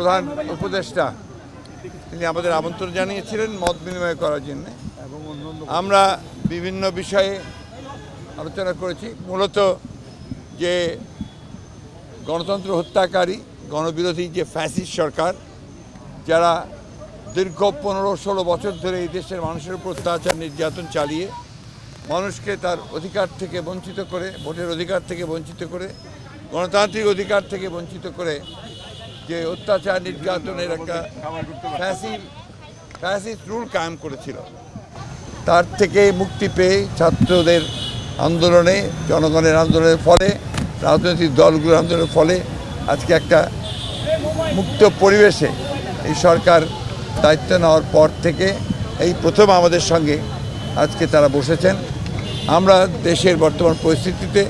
প্রধান উপদেষ্টা তিনি আমাদের আমন্ত্রণ জানিয়েছিলেন মত বিনিময় করার জন্য। আমরা বিভিন্ন বিষয়ে আলোচনা করেছি। মূলত যে গণতন্ত্র হত্যাকারী গণবিরোধী যে ফ্যাসিস্ট সরকার, যারা দীর্ঘ 15-16 বছর ধরে এই দেশের মানুষের উপর অত্যাচার নির্যাতন চালিয়ে মানুষকে তার অধিকার থেকে বঞ্চিত করে, ভোটের অধিকার থেকে বঞ্চিত করে, গণতান্ত্রিক অধিকার থেকে বঞ্চিত করে যে অত্যাচার নির্যাতনের একটা ফ্যাসিস্ট রুল কায়েম করেছিল, তার থেকে মুক্তি পেয়ে ছাত্রদের আন্দোলনে, জনগণের আন্দোলনের ফলে, রাজনৈতিক দলগুলোর আন্দোলনের ফলে আজকে একটা মুক্ত পরিবেশে এই সরকার দায়িত্ব নেওয়ার পর থেকে এই প্রথম আমাদের সঙ্গে আজকে তারা বসেছেন। আমরা দেশের বর্তমান পরিস্থিতিতে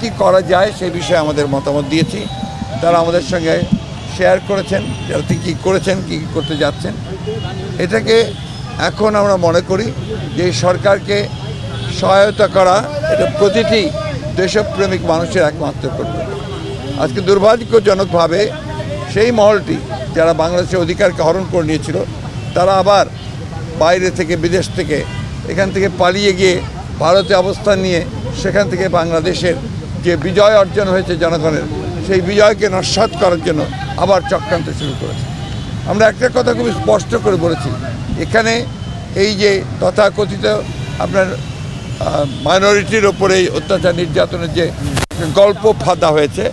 কি করা যায় সেই বিষয়ে আমাদের মতামত দিয়েছি। তারা আমাদের সঙ্গে শেয়ার করেছেন যারা কী করেছেন, কী করতে যাচ্ছেন। এটাকে এখন আমরা মনে করি যে এই সরকারকে সহায়তা করা এটা প্রতিটি দেশপ্রেমিক মানুষের একমাত্র কর্তব্য। আজকে দুর্ভাগ্যজনকভাবে সেই মহলটি যারা বাংলাদেশের অধিকারকে হরণ করে নিয়েছিল, তারা আবার বাইরে থেকে, বিদেশ থেকে, এখান থেকে পালিয়ে গিয়ে ভারতে অবস্থান নিয়ে সেখান থেকে বাংলাদেশের যে বিজয় অর্জন হয়েছে জনগণের, সেই বিজয়কে নস্যাৎ করার জন্য আবার চক্রান্ত শুরু করেছে। আমরা একটা কথা খুব স্পষ্ট করে বলেছি, এখানে এই যে তথাকথিত আপনার মাইনরিটির ওপরে অত্যাচার নির্যাতনের যে গল্প ফাঁদা হয়েছে,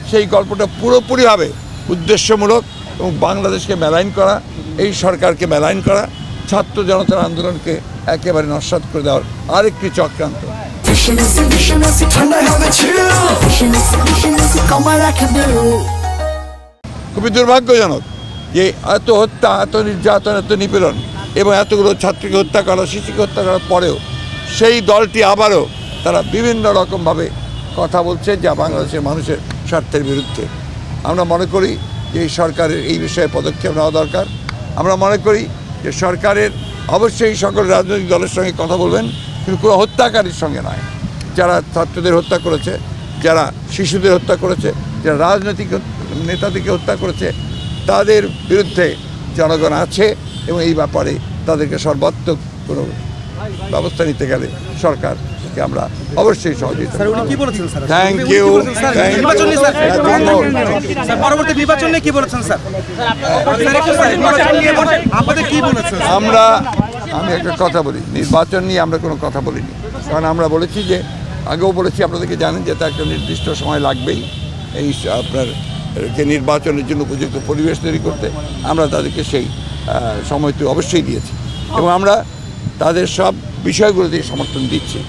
সেই গল্পটা পুরোপুরিভাবে উদ্দেশ্যমূলক এবং বাংলাদেশকে মেলাইন করা, এই সরকারকে মেলাইন করা, ছাত্র জনতার আন্দোলনকে একেবারে নস্যাৎ করে দেওয়ার আরেকটি চক্রান্ত। খুবই দুর্ভাগ্যজনক যে এত হত্যা, এত নির্যাতন, এত নিপীড়ন এবং এতগুলো ছাত্রীকে হত্যা করা, শিশুকে হত্যা করার পরেও সেই দলটি আবারও তারা বিভিন্ন রকমভাবে কথা বলছে যা বাংলাদেশের মানুষের স্বার্থের বিরুদ্ধে। আমরা মনে করি যে এই সরকারের এই বিষয়ে পদক্ষেপ নেওয়া দরকার। আমরা মনে করি যে সরকারের অবশ্যই সকল রাজনৈতিক দলের সঙ্গে কথা বলবেন, কিন্তু কোনো হত্যাকারীর সঙ্গে নয়। যারা ছাত্রদের হত্যা করেছে, যারা শিশুদের হত্যা করেছে, যারা রাজনৈতিক নেতাদেরকে হত্যা করেছে, তাদের বিরুদ্ধে জনগণ আছে এবং এই ব্যাপারে তাদেরকে সর্বাত্মক কোনো ব্যবস্থা নিতে গেলে সরকারকে আমরা অবশ্যই সহযোগিতা। Thank you. আমি একটা কথা বলি, নির্বাচন নিয়ে আমরা কোনো কথা বলিনি, কারণ আমরা বলেছি যে, আগেও বলেছি, আপনাদেরকে জানেন যে তা একটা নির্দিষ্ট সময় লাগবেই এই আপনার নির্বাচনের জন্য উপযুক্ত পরিবেশ তৈরি করতে। আমরা তাদেরকে সেই সময়টি অবশ্যই দিয়েছি এবং আমরা তাদের সব বিষয়গুলোতে সমর্থন দিচ্ছি।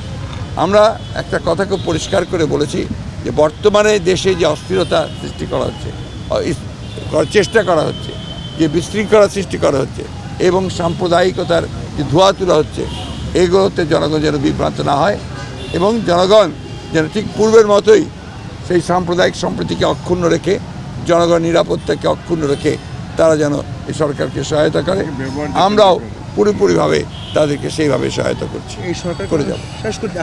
আমরা একটা কথা খুব পরিষ্কার করে বলেছি যে বর্তমানে দেশে যে অস্থিরতা সৃষ্টি করা হচ্ছে, চেষ্টা করা হচ্ছে, যে বিশৃঙ্খলা সৃষ্টি করা হচ্ছে এবং সাম্প্রদায়িকতার যে ধোঁয়া তোলা হচ্ছে, এগুলোতে জনগণ যেন বিভ্রান্ত না হয় এবং জনগণ যেন ঠিক পূর্বের মতোই সেই সাম্প্রদায়িক সম্প্রীতিকে অক্ষুণ্ণ রেখে, জনগণ নিরাপত্তাকে অক্ষুণ্ণ রেখে তারা যেন এই সরকারকে সহায়তা করে। আমরাও পুরোপুরিভাবে তাদেরকে সেইভাবে সহায়তা করছি। এই সরকার করে যাবো।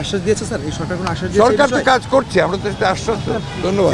আশ্বাস দিয়েছে স্যার, এই সরকার কোনো আশ্বাস দিয়েছে? সরকার তো কাজ করছে, আমরা তো আশ্বাস। ধন্যবাদ।